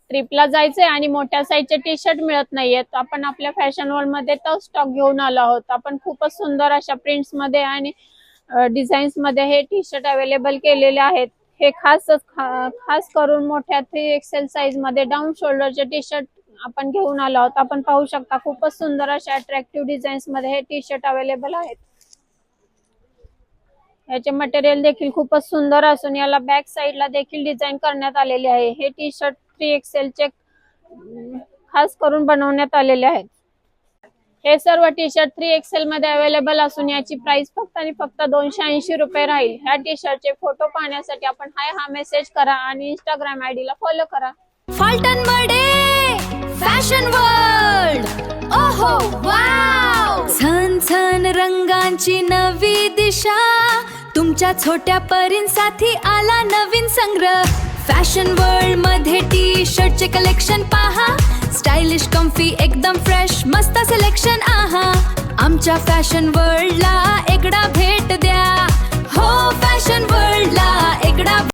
ट्रिपला जायचंय आणि मोठ्या साईजचे टी शर्ट मिळत नाहीयेत, आपण आपल्या फॅशन वर्ल्ड मध्ये तो स्टॉक घेऊन आलो आहोत. आपण खूपच सुंदर अशा प्रिंट्स मध्ये आणि डिझाईन्स मध्ये हे टी शर्ट अवेलेबल केलेले आहेत. हे खास करून मोठ्या 3XL साईज मध्ये डाऊन शोल्डरचे टी शर्ट आपण घेऊन आलो आहोत. आपण पाहू शकता खूपच सुंदर अशा अट्रॅक्टिव्ह डिझाईन्स मध्ये हे टी शर्ट अवेलेबल आहेत. याचे मटेरियल देखील खूपच सुंदर असून याला बॅक साइडला देखील डिझाईन करण्यात आलेली आहे. हे टी शर्ट 3XL चे खास करून बनवण्यात आलेले आहेत. हे सर्व टी शर्ट 3XL मध्ये अवेलेबल असून याची प्राइस फक्त आणि फक्त 280 रुपये राहील. ह्या टी शर्टचे फोटो पाहण्यासाठी आपण हाय हा मेसेज करा आणि इंस्टाग्राम आयडी ला फॉलो करा. फलटण मध्ये फॅशन वर्ल्ड, ओहो वाव, छान छान रंगांची नवी दिशा, तुमच्या छोट्या परींसाठी आला नवीन संग्रह. फॅशन वर्ल्ड मध्ये टी शर्टचे कलेक्शन पहा, स्टाइलिश कम्फी एकदम फ्रेश मस्त सिलेक्शन आहा. आमच्या फॅशन वर्ल्डला एकदा भेट द्या.